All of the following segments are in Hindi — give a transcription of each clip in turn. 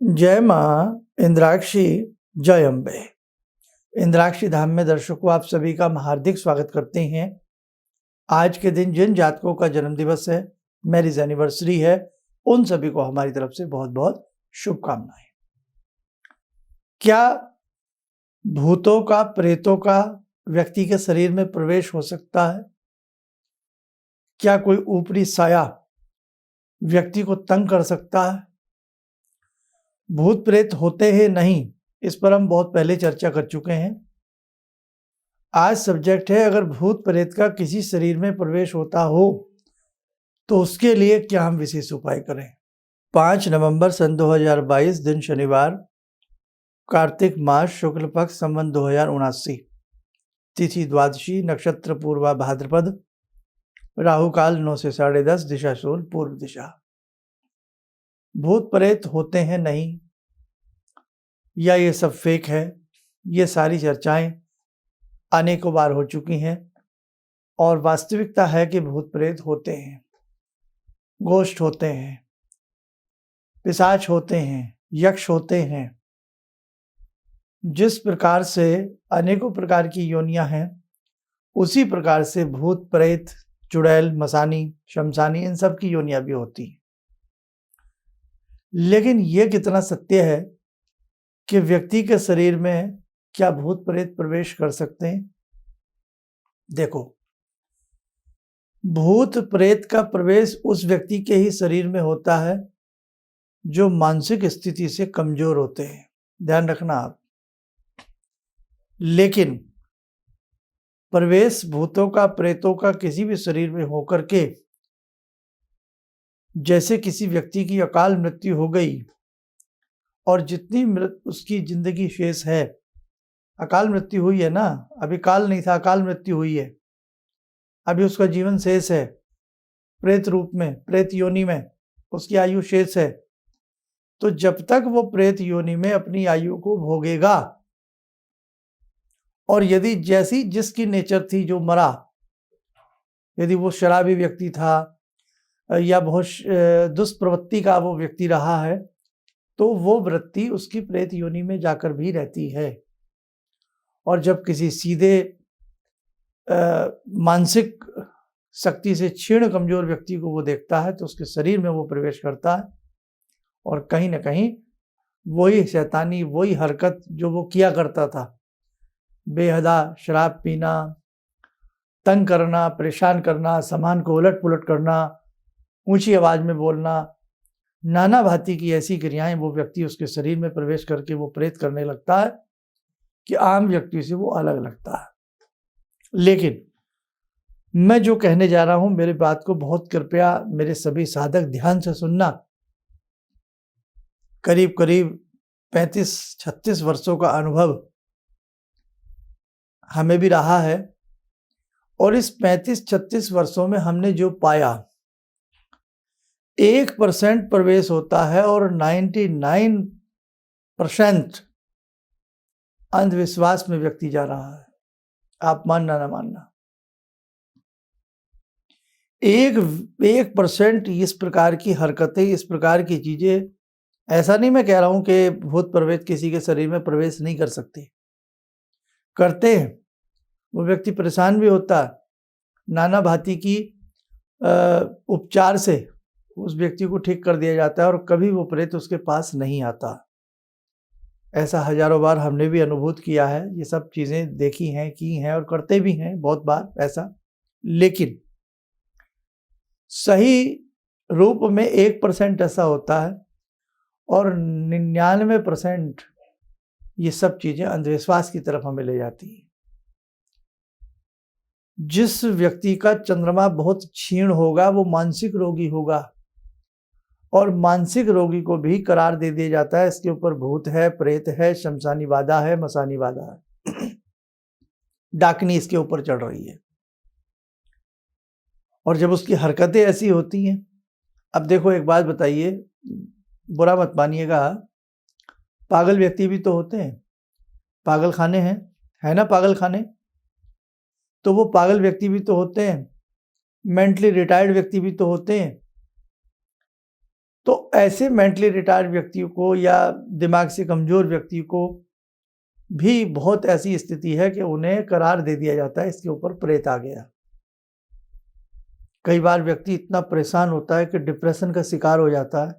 जय माँ इंद्राक्षी, जय अम्बे। इंद्राक्षी धाम में दर्शकों आप सभी का हम हार्दिक स्वागत करते हैं। आज के दिन जिन जातकों का जन्म दिवस है, मैरिज एनिवर्सरी है, उन सभी को हमारी तरफ से बहुत बहुत शुभकामनाएं। क्या भूतों का, प्रेतों का व्यक्ति के शरीर में प्रवेश हो सकता है? क्या कोई ऊपरी साया व्यक्ति को तंग कर सकता है? भूत प्रेत होते हैं नहीं, इस पर हम बहुत पहले चर्चा कर चुके हैं। आज सब्जेक्ट है, अगर भूत प्रेत का किसी शरीर में प्रवेश होता हो तो उसके लिए क्या हम विशेष उपाय करें। 5 नवंबर सन 2022, दिन शनिवार, कार्तिक मास, शुक्ल पक्ष, संवत 2079, तिथि द्वादशी, नक्षत्र पूर्वा भाद्रपद, राहु काल 9 से 10:30, दिशा सूर्य पूर्व दिशा। भूत प्रेत होते हैं नहीं, या ये सब फेक है, ये सारी चर्चाएं अनेकों बार हो चुकी हैं और वास्तविकता है कि भूत प्रेत होते हैं, गोष्ठ होते हैं, पिशाच होते हैं, यक्ष होते हैं। जिस प्रकार से अनेकों प्रकार की योनियां हैं, उसी प्रकार से भूत प्रेत, चुड़ैल, मसानी, शमशानी, इन सब की योनियां भी होती हैं। लेकिन यह कितना सत्य है कि व्यक्ति के शरीर में क्या भूत प्रेत प्रवेश कर सकते हैं? देखो, भूत प्रेत का प्रवेश उस व्यक्ति के ही शरीर में होता है जो मानसिक स्थिति से कमजोर होते हैं, ध्यान रखना आप। लेकिन प्रवेश भूतों का, प्रेतों का किसी भी शरीर में होकर के, जैसे किसी व्यक्ति की अकाल मृत्यु हो गई और जितनी उसकी जिंदगी शेष है, अकाल मृत्यु हुई है ना, अभी काल नहीं था, अकाल मृत्यु हुई है, अभी उसका जीवन शेष है, प्रेत रूप में, प्रेत योनि में उसकी आयु शेष है। तो जब तक वो प्रेत योनि में अपनी आयु को भोगेगा, और यदि जैसी जिसकी नेचर थी जो मरा, यदि वो शराबी व्यक्ति था या बहुत दुष्प्रवृत्ति का वो व्यक्ति रहा है, तो वो वृत्ति उसकी प्रेत योनि में जाकर भी रहती है। और जब किसी सीधे मानसिक शक्ति से क्षीण कमजोर व्यक्ति को वो देखता है, तो उसके शरीर में वो प्रवेश करता है और कहीं ना कहीं वही शैतानी, वही हरकत जो वो किया करता था, बेहदा शराब पीना, तंग करना, परेशान करना, सामान को उलट पुलट करना, ऊंची आवाज में बोलना, नाना भांति की ऐसी क्रियाएं वो व्यक्ति उसके शरीर में प्रवेश करके वो प्रेत करने लगता है कि आम व्यक्ति से वो अलग लगता है। लेकिन मैं जो कहने जा रहा हूं, मेरी बात को बहुत कृपया मेरे सभी साधक ध्यान से सुनना। करीब करीब 35-36 वर्षों का अनुभव हमें भी रहा है, और इस 35-36 वर्षों में हमने जो पाया, 1% प्रवेश होता है और 99% अंधविश्वास में व्यक्ति जा रहा है। आप मानना ना मानना, 1% इस प्रकार की हरकतें, इस प्रकार की चीजें, ऐसा नहीं मैं कह रहा हूं कि भूत प्रेत किसी के शरीर में प्रवेश नहीं कर सकते, करते हैं। वो व्यक्ति परेशान भी होता है, नाना भांति की उपचार से उस व्यक्ति को ठीक कर दिया जाता है और कभी वो प्रेत उसके पास नहीं आता। ऐसा हजारों बार हमने भी अनुभूत किया है, ये सब चीजें देखी हैं, की हैं और करते भी हैं बहुत बार ऐसा। लेकिन सही रूप में 1% ऐसा होता है और 99% ये सब चीजें अंधविश्वास की तरफ हमें ले जाती हैं। जिस व्यक्ति का चंद्रमा बहुत क्षीण होगा वो मानसिक रोगी होगा, और मानसिक रोगी को भी करार दे दिया जाता है, इसके ऊपर भूत है, प्रेत है, शमशानी बाधा है, मसानी बाधा है, डाकनी इसके ऊपर चढ़ रही है। और जब उसकी हरकतें ऐसी होती हैं, अब देखो एक बात बताइए, बुरा मत मानिएगा, पागल व्यक्ति भी तो होते हैं, पागल खाने हैं, है ना, पागल खाने, तो वो पागल व्यक्ति भी तो होते हैं मेंटली रिटायर्ड व्यक्ति भी तो होते हैं। तो ऐसे मेंटली रिटायर्ड व्यक्तियों को या दिमाग से कमजोर व्यक्ति को भी बहुत ऐसी स्थिति है कि उन्हें करार दे दिया जाता है इसके ऊपर प्रेत आ गया। कई बार व्यक्ति इतना परेशान होता है कि डिप्रेशन का शिकार हो जाता है,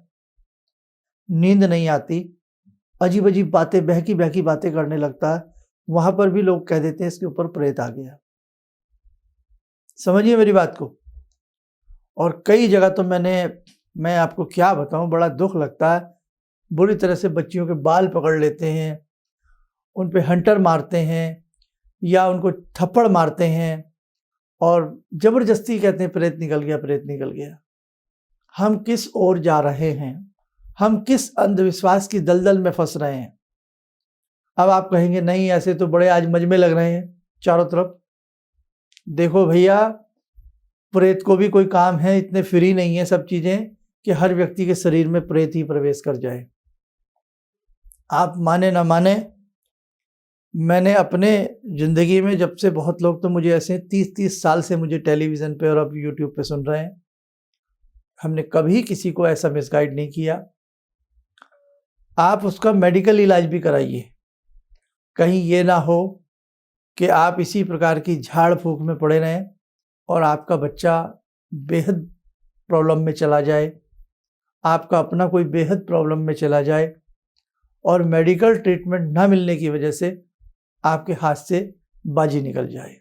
नींद नहीं आती, अजीब अजीब बातें, बहकी बहकी बातें करने लगता है। वहां पर भी लोग कह देते हैं इसके ऊपर प्रेत आ गया। समझिए मेरी बात को। और कई जगह तो मैं आपको क्या बताऊं, बड़ा दुख लगता है। बुरी तरह से बच्चियों के बाल पकड़ लेते हैं, उन पे हंटर मारते हैं या उनको थप्पड़ मारते हैं और जबरदस्ती कहते हैं प्रेत निकल गया, प्रेत निकल गया। हम किस ओर जा रहे हैं? हम किस अंधविश्वास की दलदल में फंस रहे हैं? अब आप कहेंगे नहीं, ऐसे तो बड़े आज मजमे लग रहे हैं चारों तरफ। देखो भैया, प्रेत को भी कोई काम है, इतने फ्री नहीं है सब चीजें कि हर व्यक्ति के शरीर में प्रेत ही प्रवेश कर जाए। आप माने ना माने, मैंने अपने जिंदगी में, जब से बहुत लोग तो मुझे ऐसे 30-30 साल से मुझे टेलीविजन पे और अब यूट्यूब पे सुन रहे हैं, हमने कभी किसी को ऐसा मिसगाइड नहीं किया। आप उसका मेडिकल इलाज भी कराइए, कहीं ये ना हो कि आप इसी प्रकार की झाड़ फूक में पड़े रहें और आपका बच्चा बेहद प्रॉब्लम में चला जाए, आपका अपना कोई बेहद प्रॉब्लम में चला जाए और मेडिकल ट्रीटमेंट ना मिलने की वजह से आपके हाथ से बाजी निकल जाए।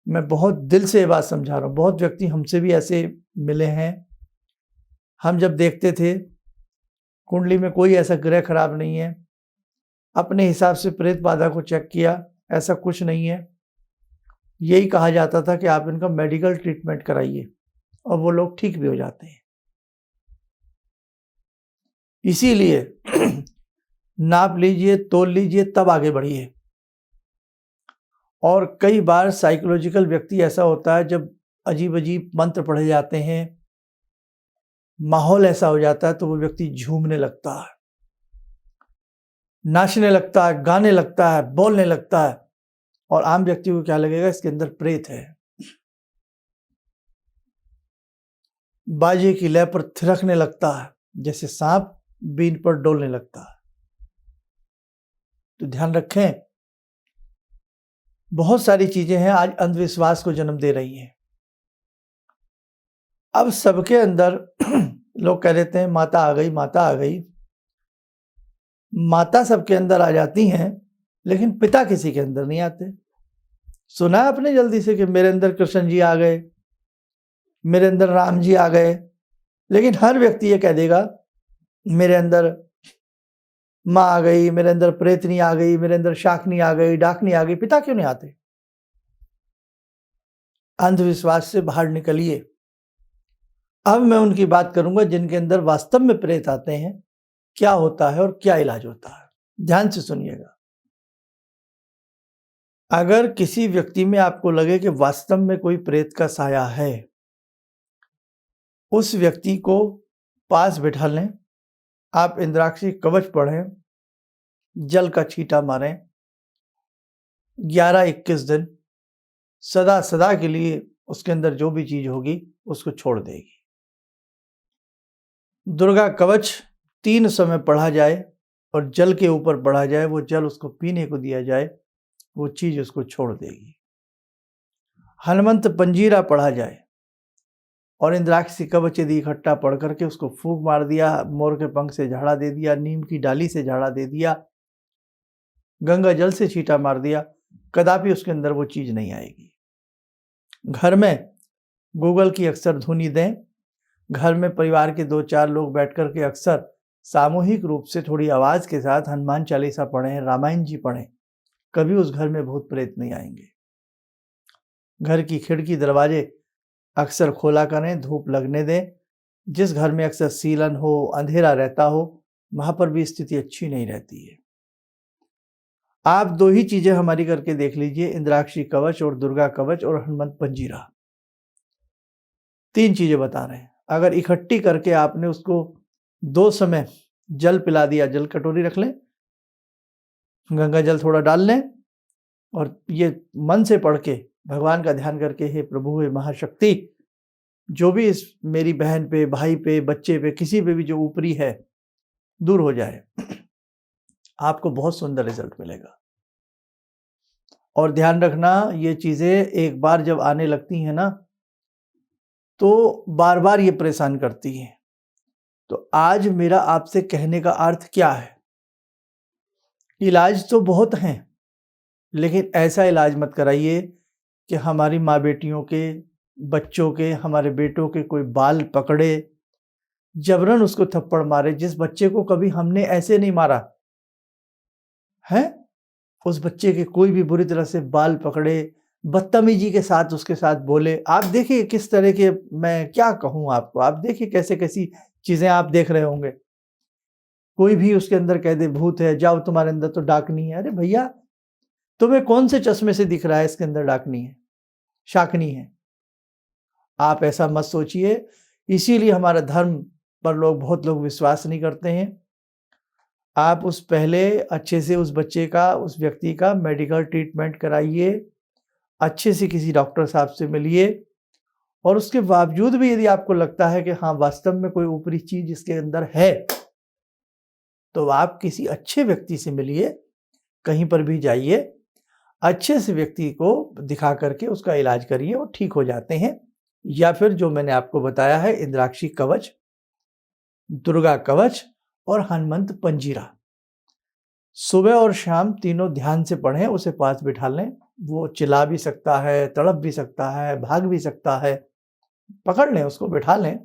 मैं बहुत दिल से ये बात समझा रहा हूँ। बहुत व्यक्ति हमसे भी ऐसे मिले हैं। हम जब देखते थे कुंडली में कोई ऐसा ग्रह खराब नहीं है, अपने हिसाब से प्रेत बाधा को चेक किया, ऐसा कुछ नहीं है। यही कहा जाता था कि आप इनका मेडिकल ट्रीटमेंट कराइए और वो लोग ठीक भी हो जाते हैं। इसीलिए नाप लीजिए, तोल लीजिए, तब आगे बढ़िए। और कई बार साइकोलॉजिकल व्यक्ति ऐसा होता है, जब अजीब अजीब मंत्र पढ़े जाते हैं, माहौल ऐसा हो जाता है, तो वो व्यक्ति झूमने लगता है, नाचने लगता है, गाने लगता है, बोलने लगता है। और आम व्यक्ति को क्या लगेगा, इसके अंदर प्रेत है। बाजे की लय पर थिरकने लगता है, जैसे सांप बीन पर डोलने लगता है। तो ध्यान रखें, बहुत सारी चीजें हैं आज अंधविश्वास को जन्म दे रही हैं। अब सबके अंदर लोग कह देते हैं माता आ गई, माता आ गई। माता सबके अंदर आ जाती हैं, लेकिन पिता किसी के अंदर नहीं आते। सुना है आपने जल्दी से कि मेरे अंदर कृष्ण जी आ गए, मेरे अंदर राम जी आ गए, लेकिन हर व्यक्ति ये कह देगा मेरे अंदर माँ आ गई, मेरे अंदर प्रेतनी आ गई, मेरे अंदर शाकनी आ गई, डाकनी आ गई। पिता क्यों नहीं आते? अंधविश्वास से बाहर निकलिए। अब मैं उनकी बात करूंगा जिनके अंदर वास्तव में प्रेत आते हैं, क्या होता है और क्या इलाज होता है। ध्यान से सुनिएगा। अगर किसी व्यक्ति में आपको लगे कि वास्तव में कोई प्रेत का साया है, उस व्यक्ति को पास बिठा लें, आप इंद्राक्षी कवच पढ़ें, जल का छींटा मारें, 11-21 दिन, सदा सदा के लिए उसके अंदर जो भी चीज होगी उसको छोड़ देगी। दुर्गा कवच 3 समय पढ़ा जाए और जल के ऊपर पढ़ा जाए, वो जल उसको पीने को दिया जाए, वो चीज उसको छोड़ देगी। हनुमंत पंजीरा पढ़ा जाए और इंद्राक्षी कवच यदि इकट्ठा पढ़ करके उसको फूंक मार दिया, मोर के पंख से झाड़ा दे दिया, नीम की डाली से झाड़ा दे दिया, गंगा जल से छींटा मार दिया, कदापि उसके अंदर वो चीज नहीं आएगी। घर में गूगल की अक्सर धुनी दें। घर में परिवार के 2-4 लोग बैठ कर के अक्सर सामूहिक रूप से थोड़ी आवाज के साथ हनुमान चालीसा पढ़ें, रामायण जी पढ़ें, कभी उस घर में भूत प्रेत नहीं आएंगे। घर की खिड़की दरवाजे अक्सर खोला करें, धूप लगने दें। जिस घर में अक्सर सीलन हो, अंधेरा रहता हो, वहां पर भी स्थिति अच्छी नहीं रहती है। आप 2 ही चीजें हमारी करके देख लीजिए, इंद्राक्षी कवच और दुर्गा कवच और हनुमंत पंजीरा। 3 चीजें बता रहे हैं। अगर इकट्ठी करके आपने उसको 2 समय जल पिला दिया, जल कटोरी रख लें, गंगा जल थोड़ा डाल लें और ये मन से पढ़ के भगवान का ध्यान करके, हे प्रभु, हे महाशक्ति, जो भी इस मेरी बहन पे, भाई पे, बच्चे पे, किसी पे भी जो ऊपरी है, दूर हो जाए। आपको बहुत सुंदर रिजल्ट मिलेगा। और ध्यान रखना, ये चीज़ें एक बार जब आने लगती हैं ना, तो बार बार ये परेशान करती हैं। तो आज मेरा आपसे कहने का अर्थ क्या है? इलाज तो बहुत हैं, लेकिन ऐसा इलाज मत कराइए कि हमारी माँ बेटियों के, बच्चों के, हमारे बेटों के कोई बाल पकड़े, जबरन उसको थप्पड़ मारे। जिस बच्चे को कभी हमने ऐसे नहीं मारा है, उस बच्चे के कोई भी बुरी तरह से बाल पकड़े, बदतमीजी के साथ उसके साथ बोले। आप देखिए किस तरह के, मैं क्या कहूँ आपको, आप देखिए कैसे कैसी चीज़ें आप देख रहे होंगे। कोई भी उसके अंदर कह दे भूत है, जाओ तुम्हारे अंदर तो डाकनी है। अरे भैया, तुम्हें कौन से चश्मे से दिख रहा है इसके अंदर डाकनी है, शाकनी है? आप ऐसा मत सोचिए। इसीलिए हमारा धर्म पर बहुत लोग विश्वास नहीं करते हैं। आप उस पहले अच्छे से उस बच्चे का, उस व्यक्ति का मेडिकल ट्रीटमेंट कराइए, अच्छे से किसी डॉक्टर साहब से मिलिए। और उसके बावजूद भी यदि आपको लगता है कि हाँ वास्तव में कोई ऊपरी चीज इसके अंदर है, तो आप किसी अच्छे व्यक्ति से मिलिए। कहीं पर भी जाइए, अच्छे से व्यक्ति को दिखा करके उसका इलाज करिए, वो ठीक हो जाते हैं। या फिर जो मैंने आपको बताया है, इंद्राक्षी कवच, दुर्गा कवच और हनुमंत पंजीरा, सुबह और शाम तीनों ध्यान से पढ़ें। उसे पास बिठा लें। वो चिल्ला भी सकता है, तड़प भी सकता है, भाग भी सकता है। पकड़ लें उसको, बिठा लें।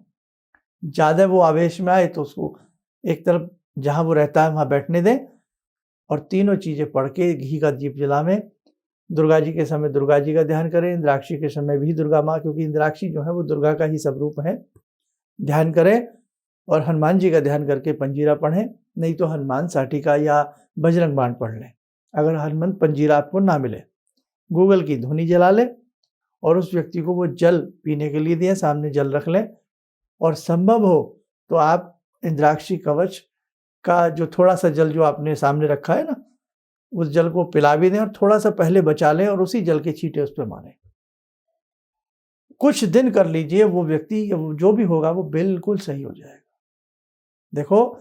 ज़्यादा वो आवेश में आए तो उसको एक तरफ जहाँ वो रहता है वहाँ बैठने दें, और तीनों चीज़ें पढ़ के घी का दीप जलावें। दुर्गा जी के समय दुर्गा जी का ध्यान करें, इंद्राक्षी के समय भी दुर्गा माँ, क्योंकि इंद्राक्षी जो है वो दुर्गा का ही स्वरूप है, ध्यान करें। और हनुमान जी का ध्यान करके पंजीरा पढ़ें, नहीं तो हनुमान साटिका या बजरंग बाण पढ़ लें। अगर हनुमंत पंजीरा आपको ना मिले, गूगल की धुनी जला लें और उस व्यक्ति को वो जल पीने के लिए दें, सामने जल रख लें। और संभव हो तो आप इंद्राक्षी कवच का जो थोड़ा सा जल जो आपने सामने रखा है ना, उस जल को पिला भी दें और थोड़ा सा पहले बचा लें और उसी जल के छींटे उस पर मारें। कुछ दिन कर लीजिए, वो व्यक्ति जो भी होगा वो बिल्कुल सही हो जाएगा। देखो,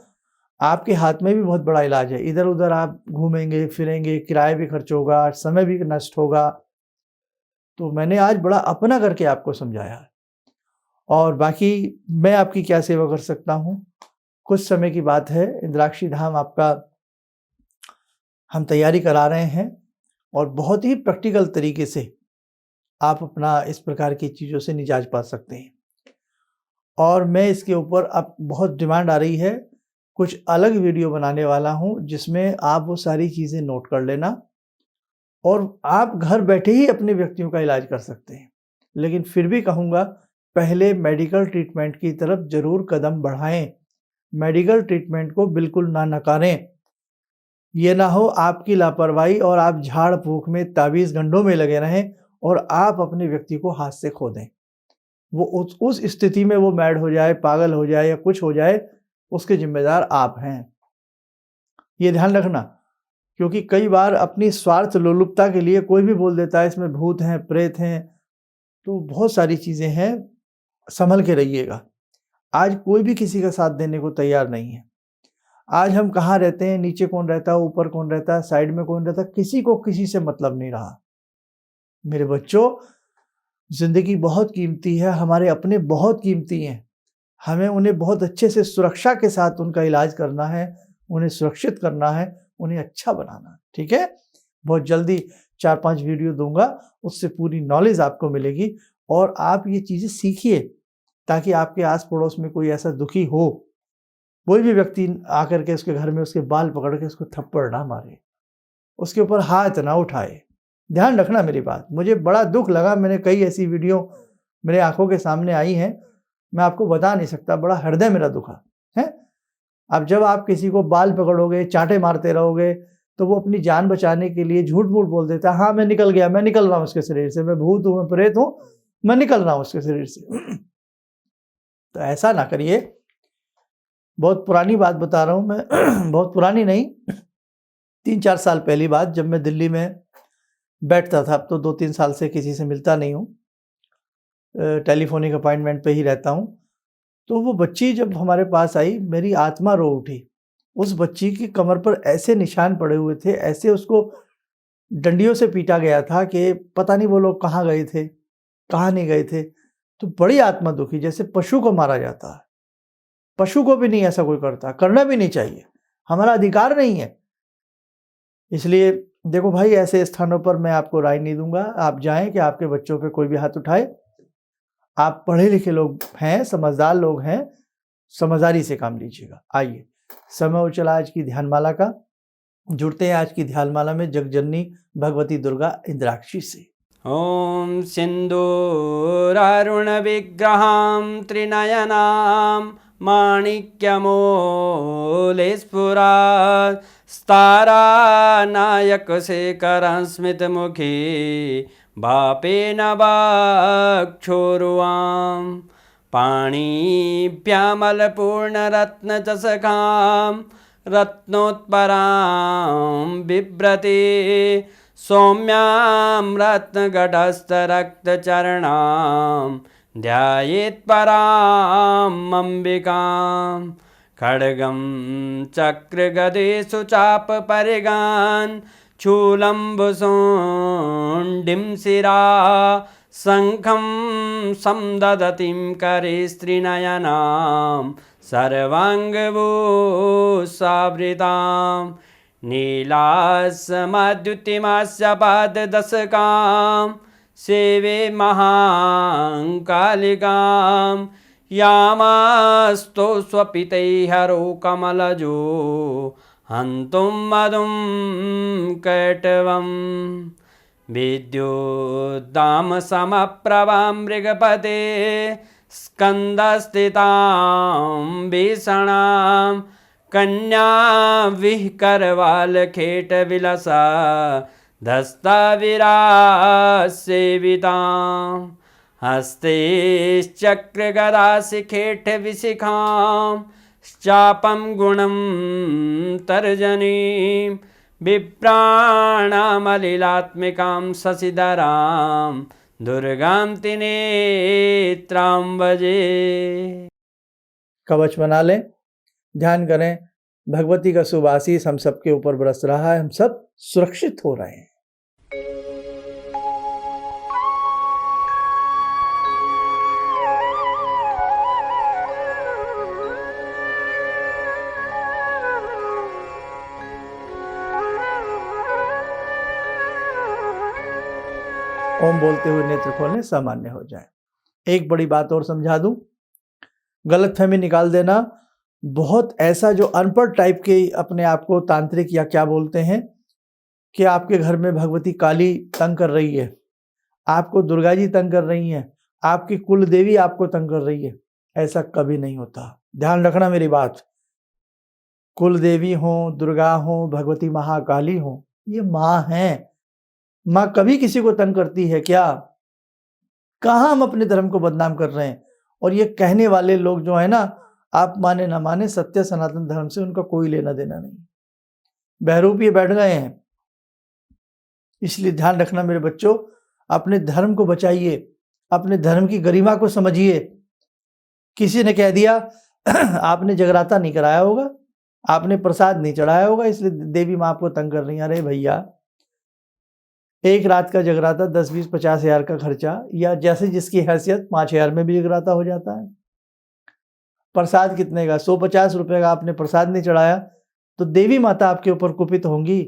आपके हाथ में भी बहुत बड़ा इलाज है। इधर उधर आप घूमेंगे फिरेंगे, किराया भी खर्च होगा, समय भी नष्ट होगा। तो मैंने आज बड़ा अपना करके आपको समझाया। और बाकी मैं आपकी क्या सेवा कर सकता हूँ? कुछ समय की बात है, इंद्राक्षी धाम आपका हम तैयारी करा रहे हैं, और बहुत ही प्रैक्टिकल तरीके से आप अपना इस प्रकार की चीज़ों से निजात पा सकते हैं। और मैं इसके ऊपर अब बहुत डिमांड आ रही है, कुछ अलग वीडियो बनाने वाला हूँ जिसमें आप वो सारी चीज़ें नोट कर लेना और आप घर बैठे ही अपने व्यक्तियों का इलाज कर सकते हैं। लेकिन फिर भी कहूँगा, पहले मेडिकल ट्रीटमेंट की तरफ ज़रूर कदम बढ़ाएं। मेडिकल ट्रीटमेंट को बिल्कुल ना नकारें। ये ना हो आपकी लापरवाही और आप झाड़ फूँक में, ताबीज़ गंढों में लगे रहें और आप अपने व्यक्ति को हाथ से खो दें। वो उस स्थिति में वो मैड हो जाए, पागल हो जाए या कुछ हो जाए, उसके जिम्मेदार आप हैं। ये ध्यान रखना, क्योंकि कई बार अपनी स्वार्थ लोलुपता के लिए कोई भी बोल देता है इसमें भूत हैं, प्रेत हैं, तो बहुत सारी चीज़ें हैं। संभल के रहिएगा। आज कोई भी किसी का साथ देने को तैयार नहीं है। आज हम कहाँ रहते हैं, नीचे कौन रहता है, ऊपर कौन रहता है, साइड में कौन रहता है, किसी को किसी से मतलब नहीं रहा। मेरे बच्चों, जिंदगी बहुत कीमती है, हमारे अपने बहुत कीमती हैं। हमें उन्हें बहुत अच्छे से सुरक्षा के साथ उनका इलाज करना है, उन्हें सुरक्षित करना है, उन्हें अच्छा बनाना है। ठीक है? बहुत जल्दी 4-5 वीडियो दूंगा, उससे पूरी नॉलेज आपको मिलेगी और आप ये चीज़ें सीखिए, ताकि आपके आस पड़ोस में कोई ऐसा दुखी हो, कोई भी व्यक्ति आकर के उसके घर में उसके बाल पकड़ के उसको थप्पड़ ना मारे, उसके ऊपर हाथ ना उठाए। ध्यान रखना मेरी बात। मुझे बड़ा दुख लगा, मैंने कई ऐसी वीडियो मेरे आंखों के सामने आई हैं, मैं आपको बता नहीं सकता, बड़ा हृदय मेरा दुखा है। अब जब आप किसी को बाल पकड़ोगे, चांटे मारते रहोगे, तो वो अपनी जान बचाने के लिए झूठ मूठ बोल देता है, हाँ मैं निकल गया, मैं निकल रहा हूँ उसके शरीर से, मैं भूत हूँ, मैं प्रेत हूँ, मैं निकल रहा हूँ उसके शरीर से। तो ऐसा ना करिए। बहुत पुरानी बात बता रहा हूँ मैं, बहुत पुरानी नहीं, 3-4 साल पहली बात, जब मैं दिल्ली में बैठता था। अब तो 2-3 साल से किसी से मिलता नहीं हूँ, टेलीफोनिक अपॉइंटमेंट पे ही रहता हूँ। तो वो बच्ची जब हमारे पास आई, मेरी आत्मा रो उठी। उस बच्ची की कमर पर ऐसे निशान पड़े हुए थे, ऐसे उसको डंडियों से पीटा गया था कि पता नहीं वो लोग कहाँ गए थे, कहाँ नहीं गए थे। तो बड़ी आत्मा दुखी, जैसे पशु को मारा जाता है। पशु को भी नहीं ऐसा कोई करता, करना भी नहीं चाहिए, हमारा अधिकार नहीं है। इसलिए देखो भाई, ऐसे स्थानों पर मैं आपको राय नहीं दूंगा आप जाएं कि आपके बच्चों पे कोई भी हाथ उठाए। आप पढ़े लिखे लोग हैं, समझदार लोग हैं, समझदारी से काम लीजिएगा। आइए, समय हो चला आज की ध्यानमाला का। जुड़ते हैं आज की ध्यानमाला में जगजननी भगवती दुर्गा इंद्राक्षी से। ॐ सिन्दूरारुणविग्रहां त्रिनयनां माणिक्यमूलस्फुरात् स्तारानायकशेखरं स्मितमुखी बापेन वक्षोरुवां पाणिभ्यामलपूर्णरत्नचषकां रत्नोत्परां बिभ्रति सौम्यां रत्नगटस्थरक्तचरणां ध्यायेत् पराम् अम्बिकां खड्गं चक्रगदेषु चापपरिगान् शूलम्बुशुण्डिं शिरा शङ्खं समदधतीं करे स्त्रीनयनां सर्वाङ्गभूषावृतां नीलास्मद्युतिमास्य पाददशकां सेवे महाकालिकां यामास्तो स्वपितैहरो कमलजो हन्तुं मधुं कैटवं विद्युद्दामसमप्रभां मृगपते स्कन्दस्थितां भीषणां कन्या विहकरवालखेटविलसा धस्ताविरासेवितां हस्तेश्चक्रगदाशिखेटविशिखां चापं गुणं तर्जनीं विप्राणामलिलात्मिकां शशिधरां दुर्गां त्रिनेत्रां भजे। कवच बना लें, ध्यान करें, भगवती का शुभ आशीष हम सबके ऊपर बरस रहा है, हम सब सुरक्षित हो रहे हैं। ओम बोलते हुए नेत्र खोलें, सामान्य हो जाए। एक बड़ी बात और समझा दूं, गलतफहमी निकाल देना। बहुत ऐसा जो अनपढ़ टाइप के अपने आप को तांत्रिक या क्या बोलते हैं कि आपके घर में भगवती काली तंग कर रही है, आपको दुर्गा जी तंग कर रही हैं, आपकी कुल देवी आपको तंग कर रही है, ऐसा कभी नहीं होता। ध्यान रखना मेरी बात। कुल देवी हो, दुर्गा हो, भगवती महाकाली हो, ये माँ हैं। माँ कभी किसी को तंग करती है क्या? कहाँ हम अपने धर्म को बदनाम कर रहे हैं? और ये कहने वाले लोग जो है ना, आप माने ना माने, सत्य सनातन धर्म से उनका कोई लेना देना नहीं। बहरूप ये बैठ गए हैं। इसलिए ध्यान रखना मेरे बच्चों, अपने धर्म को बचाइए, अपने धर्म की गरिमा को समझिए। किसी ने कह दिया आपने जगराता नहीं कराया होगा, आपने प्रसाद नहीं चढ़ाया होगा, इसलिए देवी माँ आपको तंग कर रही है। अरे भैया, एक रात का जगराता 10-20-50 हज़ार का खर्चा, या जैसे जिसकी हैसियत 5,000 में भी जगराता हो जाता है। प्रसाद कितने का? 150 रुपये का आपने प्रसाद नहीं चढ़ाया तो देवी माता आपके ऊपर कुपित होंगी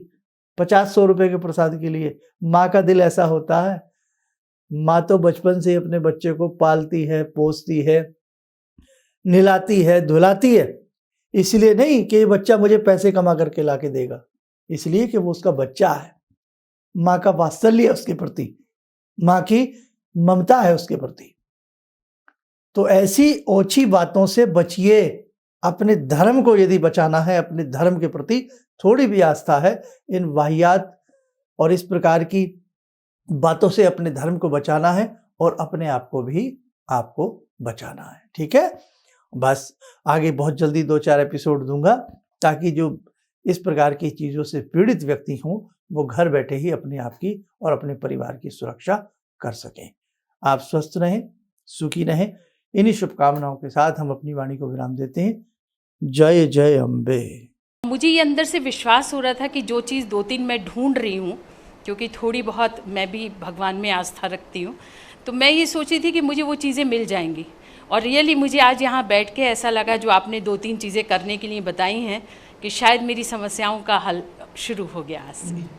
50-100 रुपये के प्रसाद के लिए। माँ का दिल ऐसा होता है। माँ तो बचपन से अपने बच्चे को पालती है, पोसती है, नहलाती है, धुलाती है। इसलिए नहीं कि ये बच्चा मुझे पैसे कमा करके ला के देगा, इसलिए कि वो उसका बच्चा है। माँ का वात्सल्य है उसके प्रति, माँ की ममता है उसके प्रति। तो ऐसी ओछी बातों से बचिए। अपने धर्म को यदि बचाना है, अपने धर्म के प्रति थोड़ी भी आस्था है, इन वाहियात और इस प्रकार की बातों से अपने धर्म को बचाना है और अपने आप को भी आपको बचाना है। ठीक है, बस आगे बहुत जल्दी 2-4 एपिसोड दूंगा ताकि जो इस प्रकार की चीज़ों से पीड़ित व्यक्ति हों वो घर बैठे ही अपने आप की और अपने परिवार की सुरक्षा कर सकें। आप स्वस्थ रहें, सुखी रहें। इन्हीं शुभकामनाओं के साथ हम अपनी वाणी को विराम देते हैं। जय जय अम्बे। मुझे ये अंदर से विश्वास हो रहा था कि जो चीज़ 2-3 मैं ढूंढ रही हूँ, क्योंकि थोड़ी बहुत मैं भी भगवान में आस्था रखती हूँ, तो मैं ये सोची थी कि मुझे वो चीज़ें मिल जाएंगी। और रियली मुझे आज यहाँ बैठ के ऐसा लगा, जो आपने 2-3 चीज़ें करने के लिए बताई हैं, कि शायद मेरी समस्याओं का हल शुरू हो गया आज से।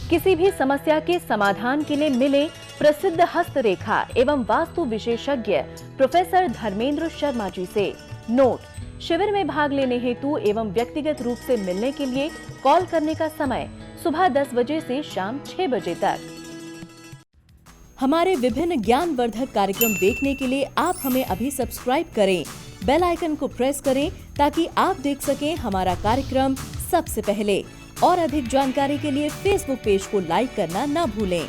किसी भी समस्या के समाधान के लिए मिले प्रसिद्ध हस्तरेखा एवं वास्तु विशेषज्ञ प्रोफेसर धर्मेंद्र शर्मा जी से। नोट: शिविर में भाग लेने हेतु एवं व्यक्तिगत रूप से मिलने के लिए कॉल करने का समय सुबह 10 बजे से शाम 6 बजे तक। हमारे विभिन्न ज्ञानवर्धक कार्यक्रम देखने के लिए आप हमें अभी सब्सक्राइब करें, बेल आइकन को प्रेस करें ताकि आप देख सकें हमारा कार्यक्रम सबसे पहले। और अधिक जानकारी के लिए फेसबुक पेज को लाइक करना न भूलें।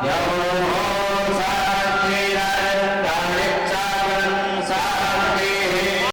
Yeah.